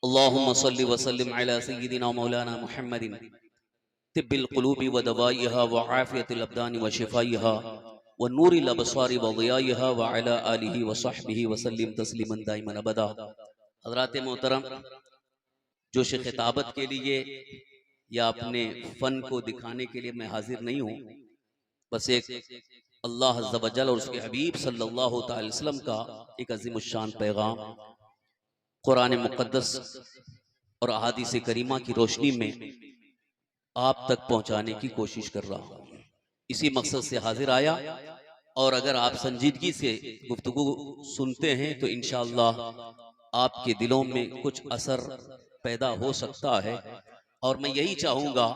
अल्लाहुम्मा सल्लि व सल्लिम अला सय्यिदिना मौलाना मुहम्मदिन तिब्बिल क़ुलूबि व दवाइहा व आफ़ियतिल अब्दानि व शिफ़ाइहा व नूरिल अबसारि व ज़ियाइहा व अला आलिहि व सहबिहि व सल्लिम तस्लीमन दाइमन अबदा। हज़रात मोहतरम, जोश खिताबत के लिए या अपने फ़न को दिखाने के लिए मैं हाजिर नहीं हूँ। बस एक अल्लाह अज़्ज़ व जल और उसके हबीब सल्लल्लाहु अलैहि वसल्लम का एक अज़ीमुश्शान पैगाम कुरान मुक़द्दस और अहादीस करीमा की रोशनी में आप तक पहुंचाने की कोशिश कर रहा हूं। इसी मकसद से हाजिर आया, और अगर आप संजीदगी से गुफ्तगू सुनते हैं तो इंशाअल्लाह आपके दिलों में कुछ असर पैदा हो सकता है। और मैं यही चाहूंगा,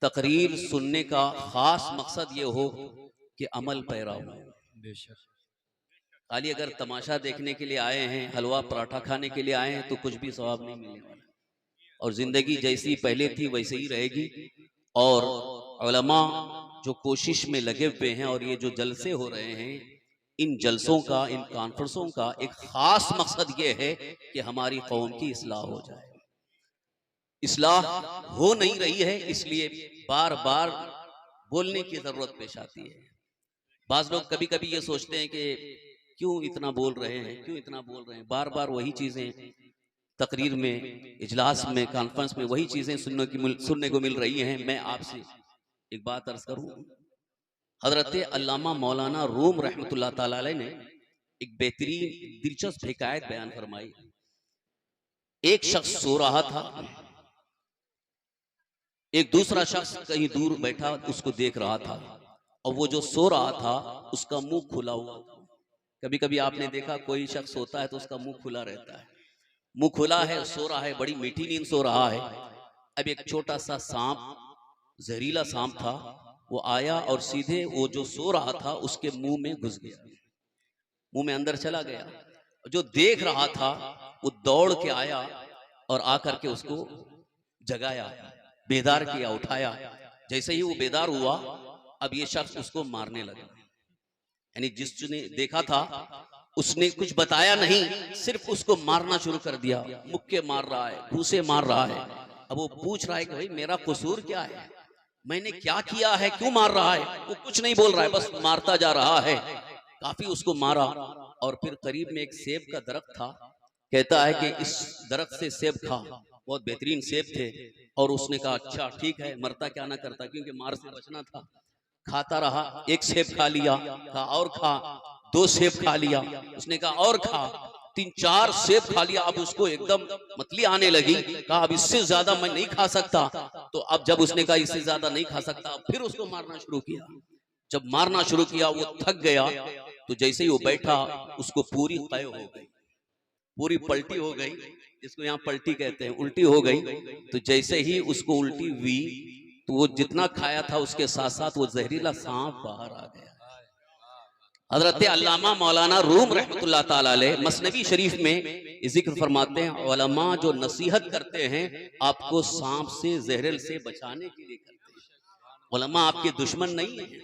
तकरीर सुनने का खास मकसद ये हो कि अमल पैरा हो। खाली अगर तमाशा देखने के लिए आए हैं, हलवा पराठा खाने के लिए आए हैं, तो कुछ भी सवाब नहीं मिलने वाला। और जिंदगी जैसी पहले थी वैसे ही रहेगी। और उलमा जो कोशिश में लगे हुए हैं, और ये जो जलसे हो रहे हैं, इन जलसों का, इन कॉन्फ्रेंसों का एक खास मकसद ये है कि हमारी कौम की इस्लाह हो जाए। इस्लाह हो नहीं रही है, इसलिए बार बार बोलने की जरूरत पेश आती है। बाज लोग कभी कभी ये सोचते हैं कि क्यों इतना बोल रहे हैं, क्यों इतना बोल रहे हैं, बार बार वही चीजें तकरीर में, इजलास में, कॉन्फ्रेंस में वही चीजें सुनने को मिल रही हैं। मैं आपसे एक बात अर्ज करूं, हजरत अल्लामा मौलाना रूम रहमतुल्लाह ताला अलैह ने एक बेहतरीन दिलचस्प हिकायत बयान फरमाई। एक शख्स सो रहा था, एक दूसरा शख्स कहीं दूर बैठा उसको देख रहा था, और वो जो सो रहा था उसका मुंह खुला हुआ था। कभी कभी आपने देखा कोई शख्स होता है तो उसका मुंह खुला रहता है, मुंह खुला है, सो रहा है, बड़ी मीठी नींद सो रहा है। अब एक छोटा सा सांप, जहरीला सांप था, वो आया और सीधे वो जो सो रहा था उसके मुंह में घुस गया, मुंह में अंदर चला गया। जो देख रहा था वो दौड़ के आया और आकर के उसको जगाया, बेदार किया, उठाया। जैसे ही वो बेदार हुआ, अब ये शख्स उसको मारने लगा। यानी जिसने देखा था उसने कुछ बताया नहीं, सिर्फ उसको मारना शुरू कर दिया। मुक्के मार रहा है, घूसे मार रहा है। अब वो पूछ रहा है कि भाई मेरा कसूर क्या है, मैंने क्या किया है, क्यों मार रहा है? वो कुछ नहीं बोल रहा है, बस मारता जा रहा है। काफी उसको मारा, और फिर करीब में एक सेब का दरख्त था। कहता है कि इस दरख्त से सेब खा, बहुत बेहतरीन सेब थे। और उसने कहा अच्छा ठीक है, मरता क्या ना करता, क्योंकि मार से बचना था। खाता रहा, एक सेब खा लिया, कहा और खा, दो सेब खा लिया, उसने कहा और खा, 3-4 सेब खा लिया। अब उसको एकदम मतली आने लगी, कहा अब इससे ज्यादा मैं नहीं खा सकता। तो अब जब उसने कहा इससे ज्यादा नहीं खा सकता, फिर उसको मारना शुरू किया। जब मारना शुरू किया वो थक गया, तो जैसे ही वो बैठा उसको पूरी कय हो गई, पूरी पलटी हो गई, जिसको यहाँ पलटी कहते हैं, उल्टी हो गई। तो जैसे ही उसको उल्टी हुई तो वो जितना खाया था उसके साथ साथ वो जहरीला सांप बाहर आ गया। हजरत अल्लामा मौलाना रूम रहमतुल्लाह ताला अलैह मसनवी शरीफ में जिक्र फरमाते हैं, उलमा जो नसीहत करते हैं आपको सांप से, जहर से बचाने के लिए करते हैं। उलमा आपके दुश्मन नहीं है,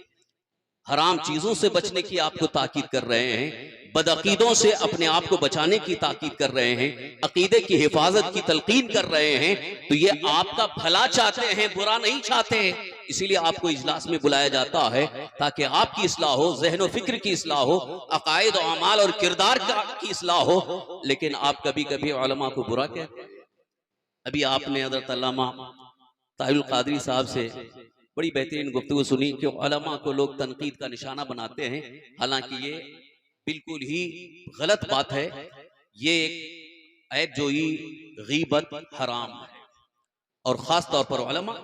हराम चीजों से बचने की आपको ताकीद कर रहे हैं, बदअकीदों से अपने आप को बचाने की ताकीद कर रहे हैं, अकीदे की हिफाजत की तलकीन कर रहे हैं। तो ये आपका भला चाहते हैं, बुरा नहीं चाहते हैं। इसीलिए आपको इजलास में बुलाया जाता है ताकि आपकी इस्लाह हो, ज़हन व फिक्र की इस्लाह हो, अकायद व अमाल और किरदार की इस्लाह हो। लेकिन आप कभी कभी उलमा को बुरा कहते हैं। अभी आपने हज़रत अल्लामा ताहिरुल क़ादरी साहब से बड़ी बेहतरीन गुफ्तगू सुनी कि उलमा को लोग तनकीद का निशाना बनाते हैं। हालांकि ये बिल्कुल ही गलत बात है। ये एक ऐब जोई, गीबत हराम है, और खास तौर पर उलमा,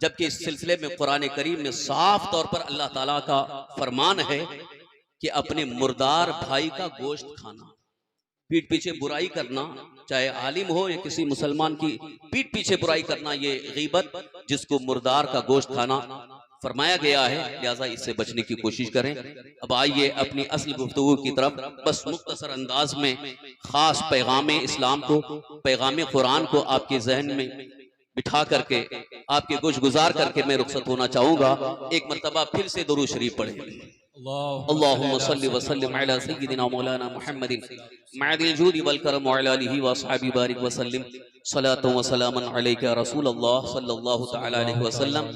जबकि इस सिलसिले में कुरान करीम में साफ तौर पर अल्लाह ताला का फरमान है कि अपने मुर्दार भाई का गोश्त खाना, पीठ पीछे बुराई करना, चाहे आलिम हो या किसी मुसलमान की पीठ पीछे बुराई करना, ये गीबत, जिसको मुर्दार का गोश्त खाना फरमाया गया है। लिहाजा इससे बचने की कोशिश करें। अब आइए अपनी असल गुफ्तगू की तरफ, बस मुख्तसर अंदाज में खास पैगाम इस्लाम को, पैगाम कुरान को आपके जहन में बिठा करके, आपके गोश गुजार करके मैं रुखसत होना चाहूंगा। एक मरतबा फिर से दुरूद शरीफ पढ़े। अल्लाहुम्मा सल्लि व सल्लिम अला सय्यिदिना मौलाना मुहम्मदिन मअदिल जूदि वल करम व अला आलिहि व अस्हाबि बारिक व सल्लिम सलातु व सलामन अलैका या रसूल अल्लाह सल्लल्लाहु तआला अलैहि वसल्लम।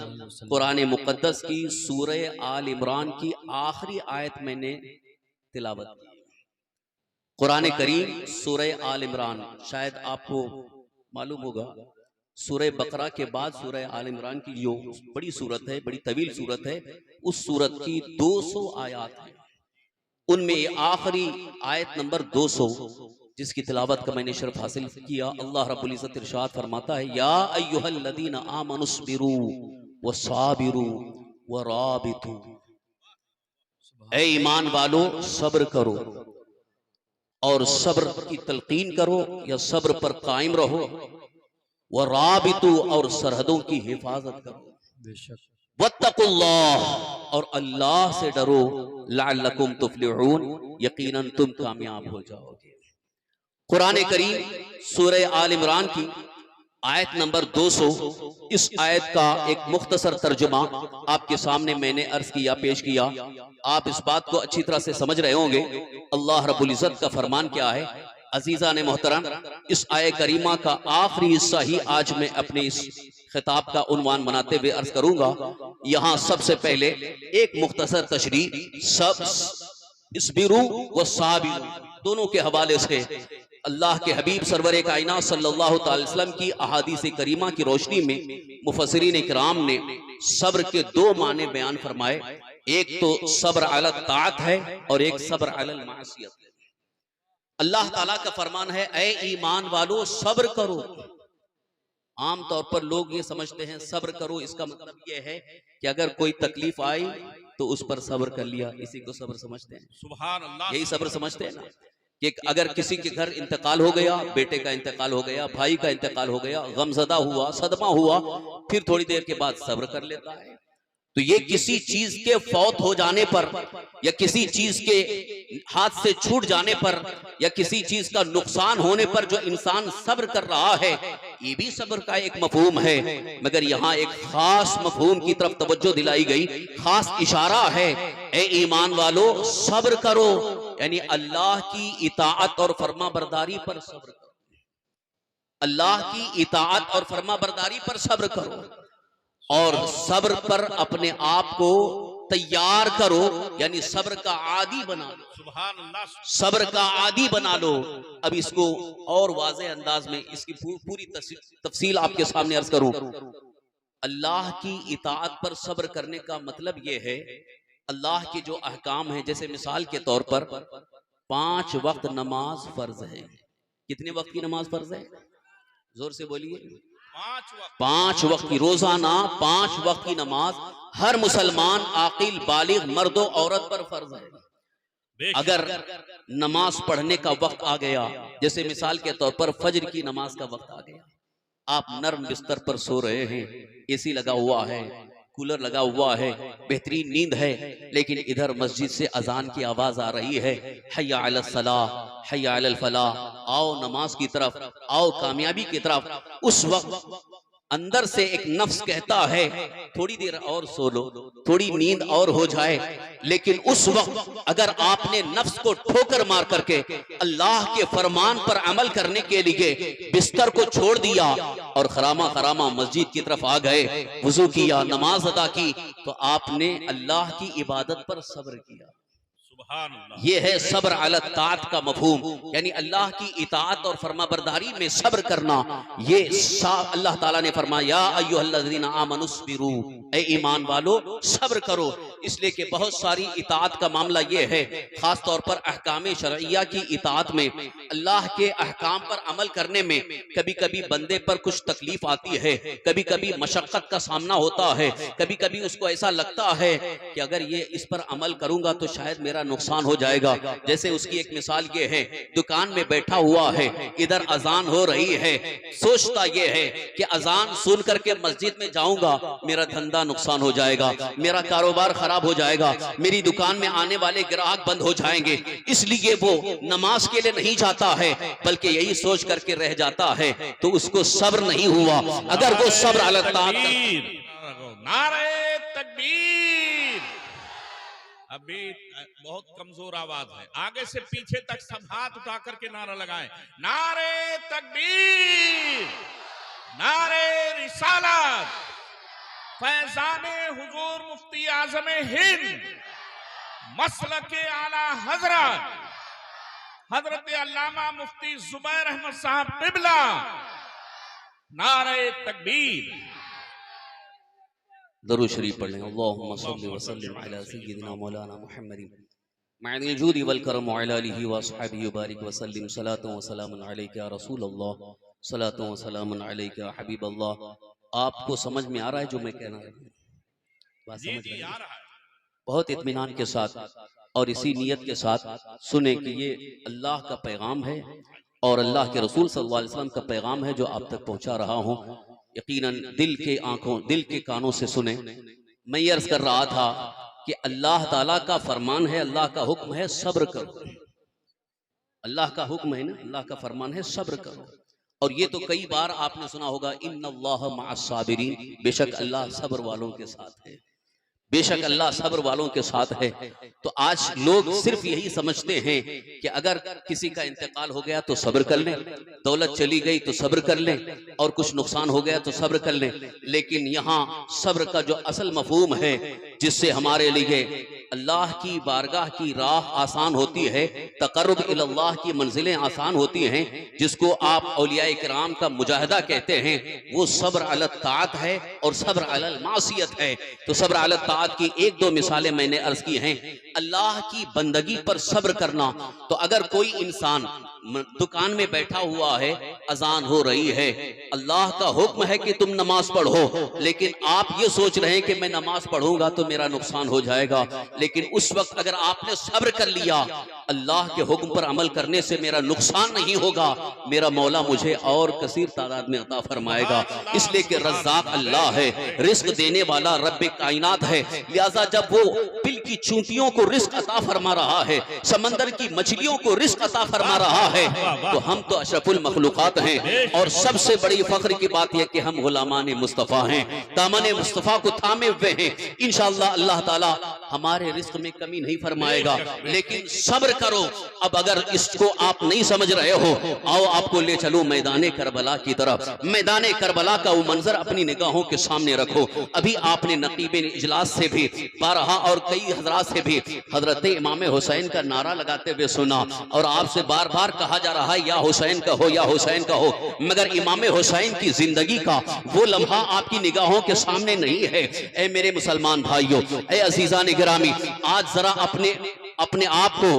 कुरान मुक़द्दस की सूरह आल इमरान की आखिरी आयत मैंने तिलावत की। कुरान करीम सूरह आल इमरान, शायद आपको मालूम होगा सूरह बकरा के बाद सूरह आल इमरान की जो बड़ी सूरत है, बड़ी तवील सूरत है, उस सूरत की 200 आयत है। उनमें आखिरी आयत नंबर 200 जिसकी तिलावत का मैंने शर्फ हासिल किया, अल्लाह रब्बुल इज्जत इरशाद फरमाता है, या अय्युहल्लज़ीना आमनुस्बिरू वसाबिरू वराबितू, ऐ ईमान वालो सब्र करो और सब्र की तलकीन करो या सब्र पर कायम रहो, वराबितू और सरहदों की हिफाजत करो, वत्तकुल्लाह और अल्लाह से डरो, लअल्लकुम तुफ्लिहून यकीनन तुम कामयाब हो जाओगे। कुरान करीम सूरह आल इमरान की आयत नंबर 200, इस आयत का एक मुख्तसर तर्जुमा आपके सामने मैंने अर्ज किया, पेश किया। आप इस बात को अच्छी तरह से समझ रहे होंगे अल्लाह रब्बुल इज्जत का फरमान क्या है। अजीजा ने मोहतरम, इस आयत करीमा का आखिरी हिस्सा ही आज मैं अपने इस खिताब का उन्वान बनाते हुए अर्ज करूंगा। यहाँ सबसे पहले एक मुख्तसर तशरीह सब इस्बिरू व साबिरू दोनों के हवाले से अल्लाह के हबीब सरवरे कायनात सल्लल्लाहु अलैहि वसल्लम की अहादीस करीमा की रोशनी में मुफस्सिरीन किराम ने सब्र के 2 माने बयान फरमाए। एक तो सब्र अला ताअत है और एक सब्र अला मासियत है। अल्लाह ताला का फरमान है, ऐ ईमान वालों सब्र करो। आमतौर पर लोग ये समझते हैं सब्र करो, इसका मतलब ये है कि अगर कोई तकलीफ आई तो उस पर सब्र कर लिया, इसी को सब्र समझते हैं। सुभान अल्लाह, यही सब्र समझते हैं ना कि अगर किसी के घर इंतकाल हो गया, बेटे का इंतकाल हो गया, भाई का इंतकाल हो गया, गमजदा हुआ, सदमा हुआ, फिर थोड़ी देर के बाद सब्र कर लेता है। तो ये किसी चीज के फौत हो जाने पर या किसी चीज के हाथ से छूट जाने पर या किसी चीज का नुकसान होने पर जो इंसान सब्र कर रहा है, ये भी सब्र का एक मफहूम है। मगर यहाँ एक खास मफहूम की तरफ तवज्जो दिलाई गई, खास इशारा है, ए ईमान वालों सब्र करो, यानी अल्लाह की इताअत और फर्मा बरदारी पर सब्र करो। अल्लाह की इताअत और फर्मा बरदारी पर सब्र करो और सब्र पर अपने आप को तैयार करो, यानी सब्र का आदी बना लो। सुभान अल्लाह, सब्र का आदी बना लो। अब इसको और वाज़ेह अंदाज में इसकी पूरी तफसील आपके सामने अर्ज करूं। अल्लाह की इताअत पर सब्र करने का मतलब यह है, अल्लाह के जो अहकाम हैं, जैसे मिसाल के तौर पर 5 वक्त नमाज फर्ज है। कितने वक्त की नमाज फर्ज है? जोर से बोलिए। 5 वक्त की, रोजाना 5 वक्त की नमाज हर मुसलमान आकिल बालिग मर्द और औरत पर फर्ज है। अगर नमाज पढ़ने का वक्त आ गया, जैसे मिसाल के तौर पर फजर की नमाज का वक्त आ गया, आप नर्म बिस्तर पर सो रहे हैं, एसी लगा हुआ है, कूलर लगा हुआ है, बेहतरीन नींद है, लेकिन इधर मस्जिद से अजान की आवाज आ रही है, हय्या अलस सलाह हय्या अलल फलाह, आओ नमाज की तरफ, आओ कामयाबी की तरफ। उस वक्त अंदर से एक नफ्स कहता है थोड़ी देर और सो लो, थोड़ी नींद और हो जाए, लेकिन उस वक्त अगर आपने नफ्स को ठोकर मार करके अल्लाह के फरमान पर अमल करने के लिए बिस्तर को छोड़ दिया और खरामा खरामा मस्जिद की तरफ आ गए, वुजू किया, नमाज अदा की, तो आपने अल्लाह की इबादत पर सब्र किया। ये है सब्र अला ताअत का मफहूम, यानी अल्लाह की इताअत और फरमाबरदारी में सब्र करना। ये अल्लाह ताला ने फरमाया, अय्युहल्लज़ीना आमनुस्बिरू, ए ईमान वालो सब्र करो। इसलिए कि बहुत सारी इताअत का मामला ये है, खास तौर पर अहकाम शरइया की इताअत में, अल्लाह के अहकाम पर अमल करने में कभी कभी बंदे पर कुछ तकलीफ आती है, कभी कभी मशक्कत का सामना होता है, कभी कभी उसको ऐसा लगता है कि अगर ये इस पर अमल करूंगा तो शायद मेरा नुकसान हो जाएगा। जैसे उसकी एक मिसाल ये है, दुकान में बैठा हुआ है, इधर अजान हो रही है, सोचता ये है कि अजान सुन करके मस्जिद में जाऊंगा, मेरा धंधा नुकसान हो जाएगा, मेरा कारोबार खराब हो जाएगा, मेरी दुकान में आने वाले ग्राहक बंद हो जाएंगे, इसलिए वो नमाज के लिए नहीं जाता है, बल्कि यही सोच करके रह जाता है, तो उसको सब्र नहीं हुआ। अगर वो सब्र अल्लाह ताला, नारे तकबीर, अभी बहुत कमजोर आवाज है, आगे से पीछे तक सब हाथ उठा करके नारा लगाएं। नारे तकबीर, नारे रिसालत, फैजाने हुजूर मुफ्ती आजम हिंद मसलके आला हजरत हजरत अल्लामा मुफ्ती जुबैर अहमद साहब किबला, नारे तकबीर। दरूद शरीफ पढ़ लें। अल्लाहुम्मा सल्लि व सल्लिम अला सय्यिदिना मौलाना मुहम्मदिन मअल जूदि वल करम व अला आलिहि व अस्हाबिहि व बारिक व सल्लिम सलातु व सलामुन अलैका या रसूल अल्लाह, सलातु व सलामुन अलैका या हबीब अल्लाह। आपको समझ में आ रहा है जो मैं कहना रहा हूँ? बात समझ में आ रहा है? बहुत इत्मीनान के साथ और इसी नीयत के साथ सुने कि ये अल्लाह का पैगाम है और अल्लाह के रसूल सल्लल्लाहु अलैहि वसल्लम का पैगाम है जो आप तक पहुंचा रहा हूं। यकीनन दिल के आंखों, दिल के कानों से सुने। मैं ये अर्ज कर रहा था कि अल्लाह ताला का फरमान है, अल्लाह का हुक्म है, सब्र करो। अल्लाह का हुक्म है ना, अल्लाह का फरमान है, सब्र करो। और ये तो कई बार आपने सुना होगा, इन्नल्लाह मअस साबिरीन, बेशक अल्लाह सब्र वालों के साथ है, बेशक अल्लाह सब्र वालों के साथ है। तो आज लोग सिर्फ यही समझते हैं कि अगर किसी का इंतकाल हो गया तो सब्र कर लें, दौलत चली गई तो सब्र कर लें, और कुछ नुकसान हो गया तो सब्र कर लें। लेकिन यहाँ सब्र का जो असल मफहूम है, जिससे हमारे लिए अल्लाह की बारगाह की राह आसान होती है, तकर्रुब इल्लाह की मंजिलें आसान होती हैं, जिसको आप औलिया किराम का मुजाहिदा कहते हैं, वो सब्र अल ताअत है और सब्र अल मासियत है। तो सब्र अल ताअत की एक दो मिसालें मैंने अर्ज की हैं। अल्लाह की बंदगी पर सब्र करना, तो अगर कोई इंसान दुकान में बैठा हुआ है, अजान हो रही है, अल्लाह का हुक्म है कि तुम नमाज पढ़ो, लेकिन आप ये सोच रहे हैं कि मैं नमाज पढ़ूंगा तो मेरा नुकसान हो जाएगा। लेकिन उस वक्त अगर आपने सब्र कर लिया, अल्लाह के हुक्म पर अमल करने से मेरा नुकसान नहीं होगा, मेरा मौला मुझे और कसीर तादाद में अता फरमाएगा। इसलिए कि रज़्ज़ाक़ अल्लाह है, रिस्क देने वाला रब्बे कायनात है। लिहाजा जब वो बिल की चूंटियों को रिस्क अता फरमा रहा है, समंदर की मछलियों को रिस्क अता फरमा रहा है, तो हम तो अशरफुल मखलूकात हैं। और सबसे बड़ी फख्र की बात यह कि हम गुलामाने मुस्तफ़ा हैं, दामने मुस्तफ़ा को थामे हुए हैं। इंशाअल्लाह अल्लाह ताला हमारे रिस्क में कमी नहीं फरमाएगा। लेकिन सब्र करो। अब अगर इसको आप नहीं समझ रहे हो, आओ आपको ले चलो मैदाने करबला की तरफ। मैदाने करबला का वो मंजर अपनी निगाहों के सामने रखो। अभी आपने नकीबे इजलास से भी बारहा और कई हजरात से भी हजरत इमाम हुसैन का नारा लगाते हुए सुना, और आपसे बार बार कहा जा रहा है या हुसैन का हो, या हुसैन का हो, मगर इमाम हुसैन की जिंदगी का वो लम्हा आपकी निगाहों के सामने नहीं है। ए मेरे मुसलमान भाइयों, ए अजीजान गिरामी, आज जरा अपने आप को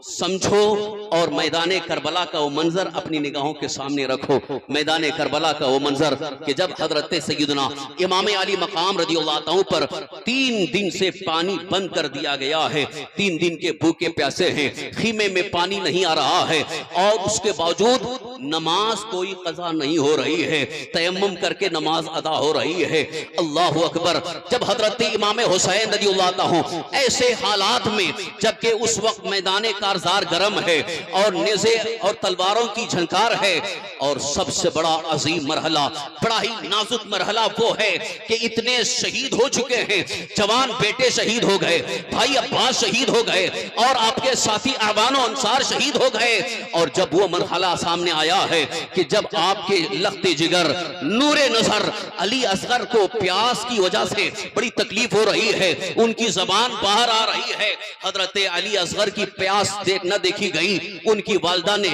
समझो और मैदाने करबला का वो मंजर अपनी निगाहों के सामने रखो। मैदाने करबला का वो मंजर कि जब हजरत सैयदना इमाम अली मकाम रज़ियल्लाहु अन्हु पर 3 दिन से पानी बंद कर दिया गया है, 3 दिन के भूखे प्यासे हैं, खीमे में पानी नहीं आ रहा है, और उसके बावजूद नमाज कोई कज़ा नहीं हो रही है, तयम्मुम करके नमाज अदा हो रही है। अल्लाह अकबर। जब हजरत इमाम हुसैन रज़ियल्लाहु अन्हु ऐसे हालात में, जबकि उस वक्त मैदाने कारज़ार गरम है और नेज़े और तलवारों की झंकार है, और सबसे बड़ा अजीम मरहला, बड़ा ही नाजुक मरहला वो है कि इतने शहीद हो चुके हैं, जवान बेटे शहीद हो गए, भाई अब्बास शहीद हो गए, और आपके साथी आवानो अंसार शहीद हो गए। और जब वो मरहला सामने आया है कि जब आपके लख्ते जिगर नूरे नजर अली असगर को प्यास की वजह से बड़ी तकलीफ हो रही है, उनकी जबान बाहर आ रही है, हजरत अली असगर की प्यास न देखी गई। उनकी वालिदा ने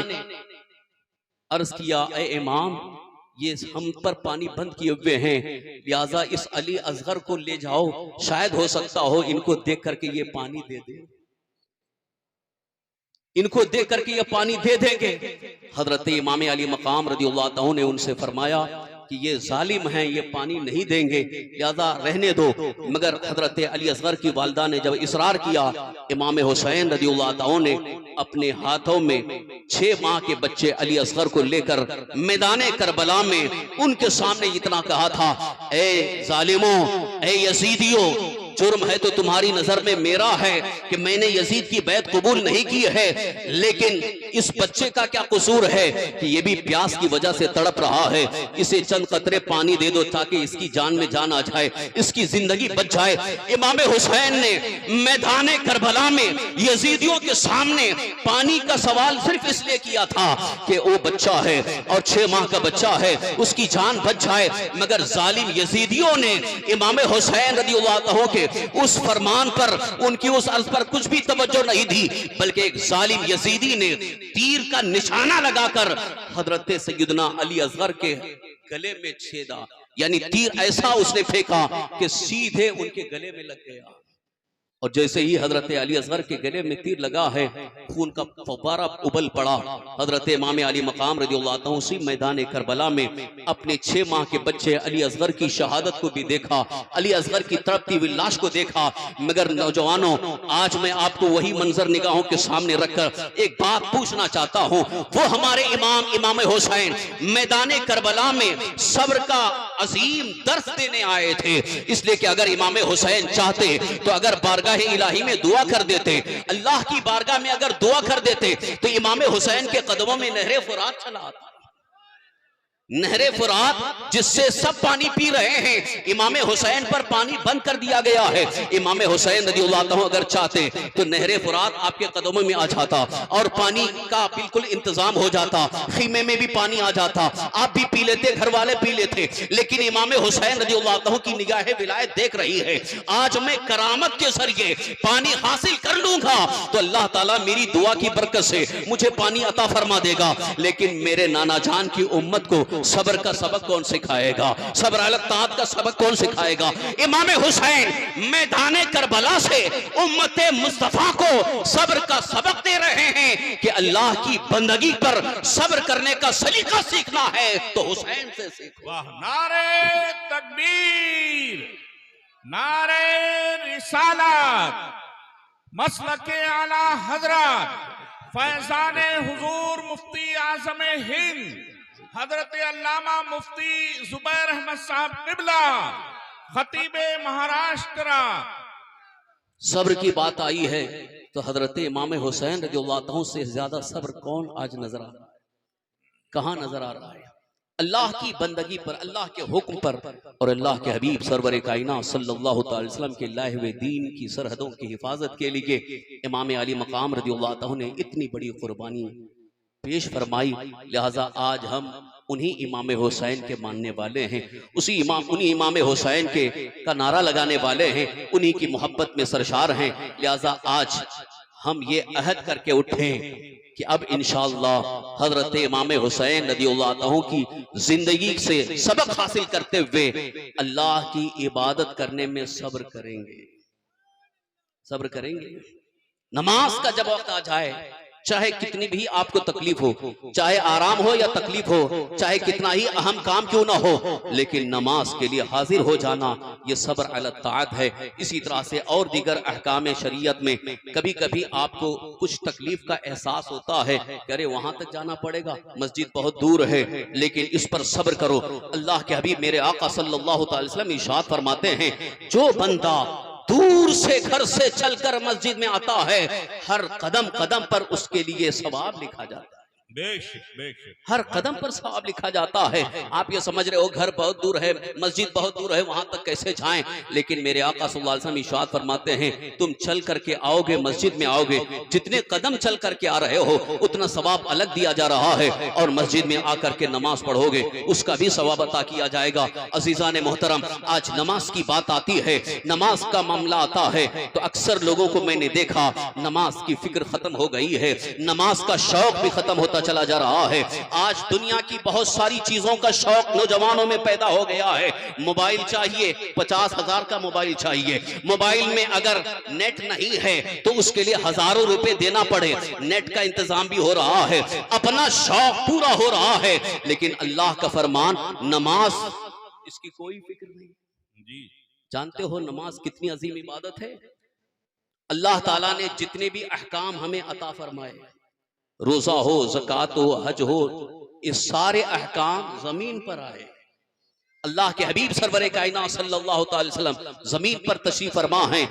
अर्ज किया, ए इमाम, ये हम पर पानी बंद किए हुए हैं, लिहाजा इस अली असगर को ले जाओ, शायद हो सकता हो इनको देख करके ये पानी दे दे, इनको देख करके ये पानी दे देंगे। हजरत इमाम अली मकाम रज़ियल्लाहु अन्हु ने उनसे फरमाया कि ये जालिम हैं, ये पानी नहीं देंगे, लिहाजा रहने दो। मगर हजरत अली असगर की वालिदा ने जब इसरार किया, इमाम हुसैन रज़ियल्लाहु अन्हु ने अपने हाथों में 6 माह के बच्चे अली असगर को लेकर मैदाने करबला में उनके सामने इतना कहा था, ए जालिमों, ए यजीदियों, जुर्म है तो तुम्हारी नजर में मेरा है कि मैंने यजीद की बैत कबूल नहीं की है, लेकिन इस बच्चे का क्या कसूर है कि ये भी प्यास की वजह से तड़प रहा है, इसे चंद कतरे पानी दे दो ताकि इसकी जान में जान आ जाए, इसकी जिंदगी बच जाए। इमाम हुसैन ने मैदान करबला में यजीदियों के सामने पानी का सवाल सिर्फ इसलिए किया था कि वो बच्चा है और 6 माह का बच्चा है, उसकी जान बच जाए। मगर जालिम यजीदियों ने इमाम हुसैन रज़ियल्लाहु अन्हु के उस फरमान पर, उनकी उस अर्ज पर कुछ भी तवज्जो नहीं दी, बल्कि एक जालिम यजीदी ने तीर का निशाना लगाकर हजरत सैयदना अली असगर के गले में छेदा, यानी तीर ऐसा उसने फेंका कि सीधे उनके गले में लग गया। और जैसे ही हजरत अली असगर के गले में तीर लगा है, खून का फव्वारा उबल पड़ा। हजरत इमाम अली मकाम रज़ियल्लाहु अन्हु उसी मैदान करबला में अपने 6 माह के बच्चे अली असगर की शहादत को भी देखा, अली असगर की तड़पती हुई लाश को देखा। मगर नौजवानों, आज मैं आपको वही मंजर निगाहों के सामने रखकर एक बात पूछना चाहता हूं। वो हमारे इमाम हुसैन मैदान करबला में सब्र का अजीम दर्स देने आए थे, इसलिए कि अगर इमाम हुसैन चाहते तो अगर बारगाह इलाही में दुआ कर देते, अल्लाह की बारगाह में अगर दुआ कर देते तो इमाम हुसैन के कदमों में नहरे फुरात चला आता। नहरे फुरात जिससे सब पानी पी रहे हैं, इमाम हुसैन पर पानी बंद कर दिया गया है। इमाम हुसैन रज़ियल्लाहु अन्हु अगर चाहते तो नहरे फुरात आपके कदमों में आ जाता और पानी का बिल्कुल इंतजाम हो जाता, खीमे में भी पानी आ जाता, आप भी पी लेते, घर वाले पी लेते। लेकिन इमाम हुसैन रज़ियल्लाहु अन्हु की निगाहे विलायत देख रही है, आज मैं करामत के जरिए पानी हासिल कर लूंगा तो अल्लाह ताला मेरी दुआ की बरकत से मुझे पानी अता फरमा देगा। लेकिन मेरे नाना जान की उम्मत को सब्र का सबक कौन सिखाएगा, सब्र अल ताअत का सबक कौन सिखाएगा? इमाम हुसैन मैदान करबला से उम्मत मुस्तफा को सब्र का सबक दे रहे हैं कि अल्लाह की बंदगी पर सब्र करने का सलीका सीखना है तो हुसैन से सीखो। वाह, नारे तकबीर, नारे रिसालत, मसलके आला हजरत फैजान हुजूर मुफ्ती आजम हिंद हजरत अल्लामा मुफ्ती जुबैर अहमद साहब किबला खतीबे महाराष्ट्र। सब्र की बात आई है तो हजरत इमाम हुसैन रज़ियल्लाहु अन्हु से ज्यादा सब्र कौन आज नजर आ रहा है? कहां नजर आ रहा है? अल्लाह की बंदगी पर, अल्लाह के हुक्म पर और अल्लाह के हबीब सरवर कायनात सल्लल्लाहु अलैहि वसल्लम के लाए हुए दीन की सरहदों की हिफाजत के लिए इमाम अली मकाम रज़ियल्लाहु अन्हु ने इतनी बड़ी कुर्बानी पेश फरमाई। लिहाजा आज हम उन्हीं इमाम हुसैन के मानने वाले हैं, उन्हीं इमाम हुसैन के का नारा लगाने वाले हैं, उन्हीं की मोहब्बत में सरशार हैं। लिहाजा आज हम ये अहद करके उठे कि अब इंशाअल्लाह हजरत इमाम हुसैन रज़ियल्लाहु अन्हु की जिंदगी से सबक हासिल करते हुए अल्लाह की इबादत करने में सब्र करेंगे, सब्र करेंगे। नमाज का जब वक्त आ जाए, चाहे कितनी भी आपको तकलीफ हो, चाहे आराम हो या तकलीफ हो, चाहे कितना ही अहम काम क्यों ना हो, लेकिन नमाज के लिए हाजिर हो जाना ये सब्र अल ताअत है। इसी तरह से और दीगर अहकाम शरीयत में कभी कभी आपको कुछ तकलीफ का एहसास होता है कि अरे वहां तक जाना पड़ेगा, मस्जिद बहुत दूर है, लेकिन इस पर सब्र करो। अल्लाह के हबीब मेरे आका सल्लल्लाहु अलैहि वसल्लम इरशाद फरमाते हैं, जो बंदा दूर से घर से चलकर मस्जिद में आता है, हर कदम कदम पर उसके लिए सवाब लिखा जाता है। हर कदम पर सवाब लिखा जाता है। आप ये समझ रहे हो घर बहुत दूर है, मस्जिद बहुत दूर है, वहां तक कैसे जाएं? लेकिन मेरे आका सल्लल्लाहु अलैहि वसल्लम इरशाद फरमाते हैं, तुम चल करके आओगे, मस्जिद में आओगे, जितने कदम चल करके आ रहे हो उतना सवाब अलग दिया जा रहा है, और मस्जिद में आकर के नमाज पढ़ोगे उसका भी सवाब अता किया जाएगा। अजीजान मोहतरम, आज नमाज की बात आती है, नमाज का मामला आता है तो अक्सर लोगों को मैंने देखा नमाज की फिक्र खत्म हो गई है, नमाज का शौक भी खत्म होता चला जा रहा है। आज दुनिया की बहुत सारी चीजों का शौक नौजवानों में पैदा हो गया है। मोबाइल चाहिए, 50,000 का मोबाइल चाहिए, मोबाइल में अगर नेट नहीं है तो उसके लिए हजारों रुपए देना पड़े, नेट का इंतजाम भी हो रहा है, अपना शौक पूरा हो रहा है। लेकिन अल्लाह का फरमान नमाज, इसकी कोई फिक्र नहीं जी। जानते हो नमाज कितनी अजीम इबादत है? अल्लाह ताला ने जितने भी अहकाम हमें अता फरमाए, रोजा हो, ज़कात हो, हज हो, ये सारे अहकाम जमीन पर आए। अल्लाह के हबीब सरवरे कायनात सल्लल्लाहु अलैहि वसल्लम जमीन पर तशरीफ फरमा हैं।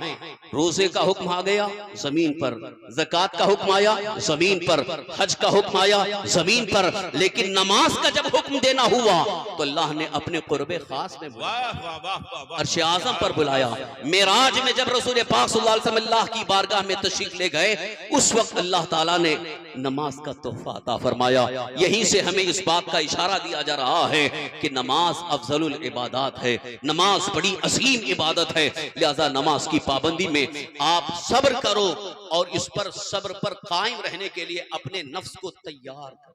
रोजे का हुक्म आ गया जमीन पर, ज़कात का हुक्म आया जमीन पर, हज का हुक्म आया जमीन पर, लेकिन नमाज का जब हुक्म देना हुआ तो अल्लाह ने अपने कुर्बे खास में अर्श आज़म पर बुलाया। मेराज में जब रसूल पाक सल्लल्लाहु अलैहि वसल्लम अल्लाह की बारगाह में तशरीफ ले गए, उस वक्त अल्लाह ताला ने नमाज का तोहफा अता फरमाया। यहीं से हमें इस बात का इशारा दिया जा रहा है कि नमाज अफजलुल इबादत है, नमाज बड़ी अजीम इबादत है। लिहाजा नमाज की पाबंदी में आप सब्र करो और इस पर सब्र पर कायम रहने के लिए अपने नफ्स को तैयार करो।